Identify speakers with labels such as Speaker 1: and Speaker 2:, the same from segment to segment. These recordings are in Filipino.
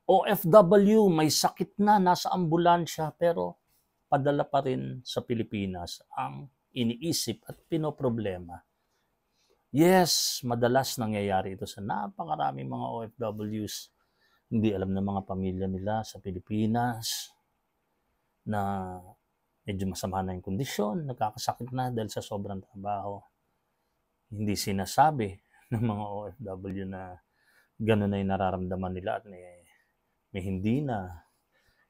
Speaker 1: OFW, may sakit na, nasa ambulansya, pero padala pa rin sa Pilipinas ang iniisip at pinoproblema. Yes, madalas nangyayari ito sa napakaraming mga OFWs. Hindi alam ng mga pamilya nila sa Pilipinas na medyo masama na yung kondisyon, nagkakasakit na dahil sa sobrang trabaho. Hindi sinasabi ng mga OFW na gano'n na yung nararamdaman nila at may hindi na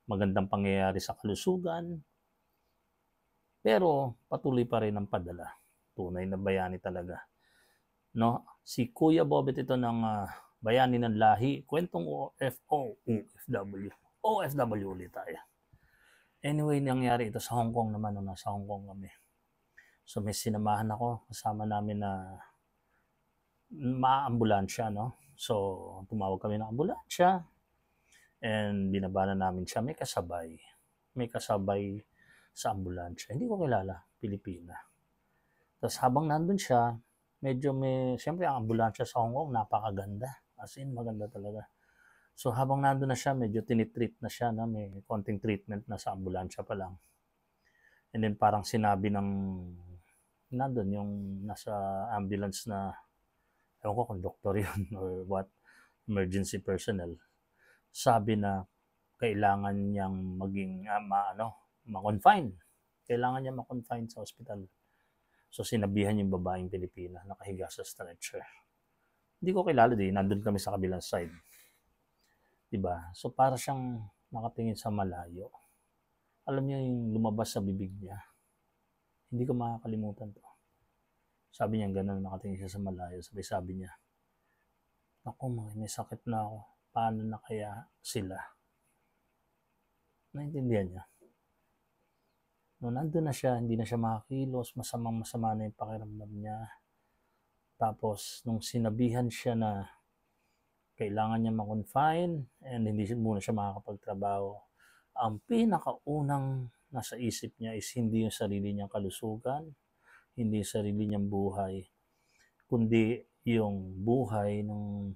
Speaker 1: magandang pangyayari sa kalusugan. Pero patuloy pa rin ang padala. Tunay na bayani talaga. No? Si Kuya Bobet ito ng Bayani ng Lahi, kwentong OFW. OFW ulit tayo. Anyway, nangyari ito sa Hong Kong naman, nung nasa Hong Kong kami. So may sinamahan ako, kasama namin na maambulansya, no? So tumawag kami ng ambulansya and binaba na namin siya. May kasabay sa ambulansya. Hindi ko kilala, Pilipina. Tapos habang nandun siya, siyempre ang ambulansya sa Hong Kong, napakaganda. As in, maganda talaga. So habang nandun na siya, medyo tinitreat na siya, na may konting treatment na sa ambulansya pa lang. And then parang sinabi nandun yung nasa ambulance na, ewan ko kung doktor yun or what, emergency personnel. Sabi na kailangan niyang maging ma-confine. Kailangan niya ma-confine sa hospital. So sinabihan yung babaeng Pilipina, nakahiga sa stretcher. Hindi ko kilala din, nandun kami sa kabilang side. Diba? So para siyang nakatingin sa malayo. Alam niyo yung lumabas sa bibig niya. Hindi ko makakalimutan to. Sabi niya gano'n, nakatingin siya sa malayo. Sabi niya, ako, may sakit na ako. Paano na kaya sila? Naintindihan niya. Nung nandun na siya, hindi na siya makakilos, masama na yung pakiramdam niya. Tapos, nung sinabihan siya na kailangan niya ma-confine and hindi muna siya makakapagtrabaho, ang pinakaunang nasa isip niya is hindi yung sarili niyang kalusugan, hindi yung sarili niyang buhay, kundi yung buhay ng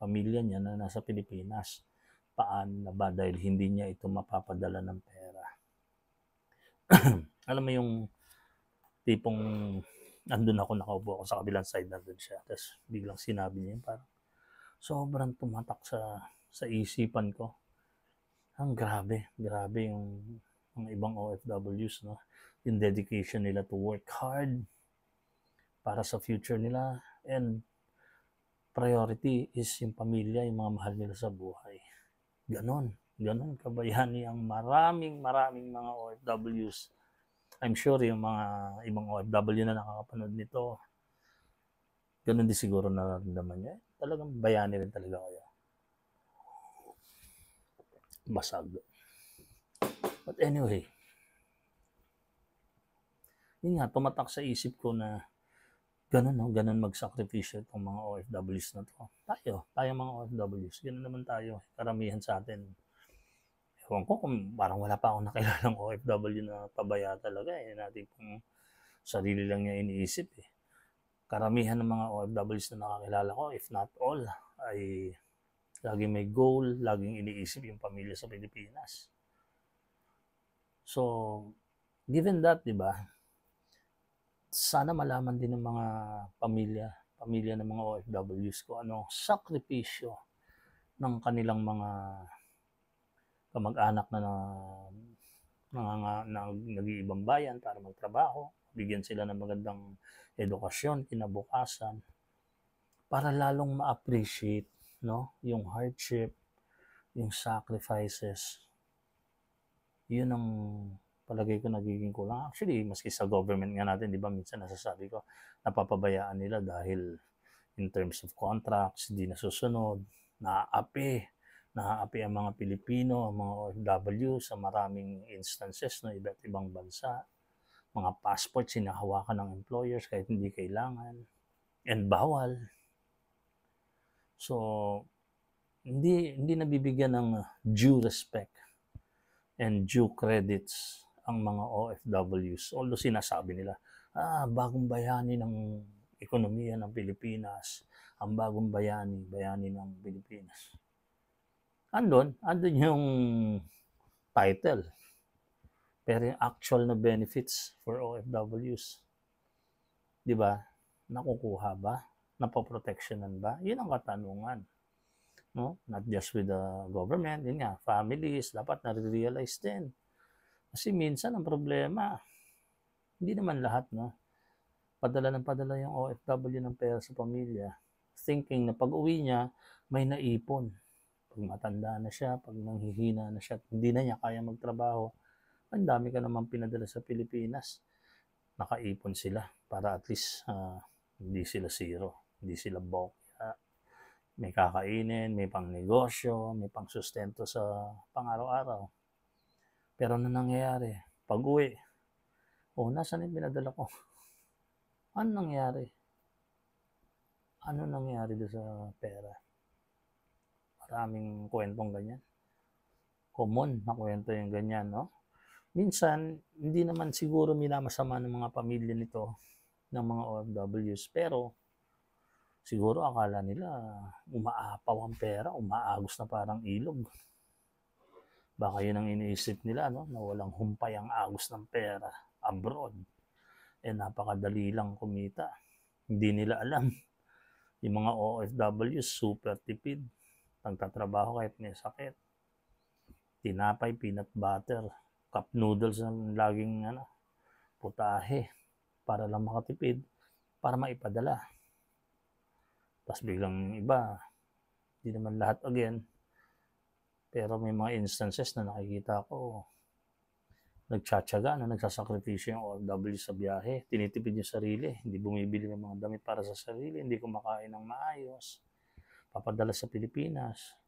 Speaker 1: pamilya niya na nasa Pilipinas. Paano na ba dahil hindi niya ito mapapadala ng pera? Alam mo yung tipong nandun ako, nakaupo ako sa kabilang side, nandun siya. Tapos biglang sinabi niya, parang sobrang tumatak sa isipan ko. Ang grabe yung mga ibang OFWs, no? Yung dedication nila to work hard para sa future nila, and priority is yung pamilya, yung mga mahal nila sa buhay. Ganon kabayani ang maraming mga OFWs. I'm sure yung mga ibang OFW na nakakapanood nito, ganon din siguro nararamdaman niya. Talagang bayani rin talaga kaya. Basag. But anyway, yun nga, tumatak sa isip ko na ganun magsakripisyo itong mga OFWs na to. Tayo mga OFWs, ganun naman tayo, karamihan sa atin. Ewan ko kung parang wala pa akong nakilalang OFW na pabaya talaga natin kung sarili lang niya iniisip Karamihan ng mga OFWs na nakakilala ko, if not all, ay laging may goal, laging iniisip yung pamilya sa Pilipinas. So, given that, di ba, sana malaman din ng mga pamilya ng mga OFWs ko ano sakripisyo ng kanilang mga kamag-anak na nag-iibang bayan para magtrabaho, bigyan sila ng magandang edukasyon, kinabukasan, para lalong ma-appreciate, no, yung hardship, yung sacrifices. Yun ang palagay ko nagiging kulang. Actually, maski sa government nga natin, di ba, minsan nasasabi ko, napapabayaan nila dahil in terms of contracts, hindi nasusunod, naaapi ang mga Pilipino, ang mga OFW sa maraming instances na iba't ibang bansa. Mga passports sinahawakan ng employers kahit hindi kailangan and bawal. So, hindi nabibigyan ng due respect and due credits ang mga OFWs. Although sinasabi nila, bagong bayani ng ekonomiya ng Pilipinas, ang bagong bayani ng Pilipinas. andun yung title. Pero yung actual na benefits for OFWs, di ba? Nakukuha ba? Napoproteksyonan ba? Yun ang katanungan. No? Not just with the government, yun nga, families, dapat na-realize din. Kasi minsan ang problema, hindi naman lahat, no? Padala yung OFW ng pera sa pamilya, thinking na pag uwi niya, may naipon. Pag matanda na siya, pag nanghihina na siya, hindi na niya kaya magtrabaho, ang dami ka naman pinadala sa Pilipinas. Nakaipon sila para at least hindi sila zero, hindi sila bokya. May kakainin, may pang negosyo, may pang sustento sa pang-araw-araw. Pero ano nangyayari? Pag uwi, nasaan yung pinadala ko? Ano nangyari? Ano nangyari doon sa pera? Maraming kwentong ganyan. Common na kwento yung ganyan, no? Minsan, hindi naman siguro minamasama ng mga pamilya nito, ng mga OFWs, pero siguro akala nila umaapaw ang pera, umaagos na parang ilog. Baka yun ang iniisip nila, no? Na walang humpay ang agos ng pera abroad. Napakadali lang kumita. Hindi nila alam. Yung mga OFWs, super tipid. Nagtatrabaho kahit may sakit. Tinapay, peanut butter, cup noodles ang laging putahe para lang makatipid, para maipadala. Tapos biglang iba, hindi naman lahat again, pero may mga instances na nakikita ko, nagtsatsaga na nagsasakripisyo yung OFW sa biyahe, tinitipid yung sarili, hindi bumibili ng mga damit para sa sarili, hindi kumakain ng maayos, papadala sa Pilipinas.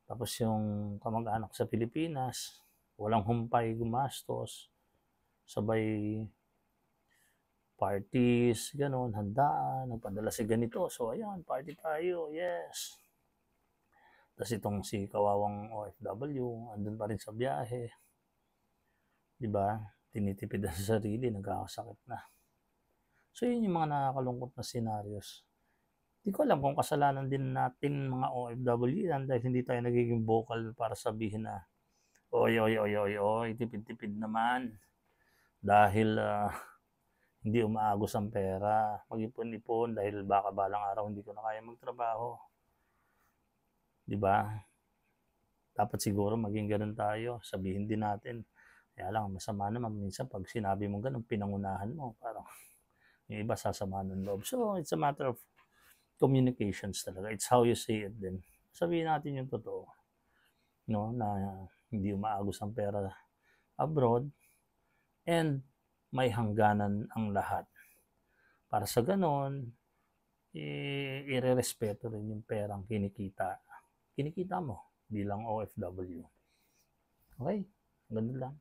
Speaker 1: Tapos yung kamag-anak sa Pilipinas, walang humpay gumastos, sabay parties, ganon, handaan, nagpadala si ganito, so ayan, party tayo, yes. Tapos itong si kawawang OFW, andun pa rin sa biyahe, di ba? Tinitipid na sa sarili, nagkakasakit na. So yun yung mga nakakalungkot na scenarios. Hindi ko alam kung kasalanan din natin mga OFW yan dahil hindi tayo nagiging vocal para sabihin na oy, tipid-tipid naman. Dahil hindi umaagos ang pera. Mag-ipon-ipon dahil baka balang araw hindi ko na kaya magtrabaho. Di ba? Dapat siguro maging ganun tayo. Sabihin din natin. Kaya lang, masama naman minsan pag sinabi mo ganun, pinangunahan mo. Parang yung iba sasama ng loob. So, it's a matter of communications talaga. It's how you say it din. Sabihin natin yung totoo. No? Na hindi umaagos ang pera abroad. And may hangganan ang lahat. Para sa ganon, irerespeto rin yung perang kinikita mo bilang OFW. Okay? Ganun lang.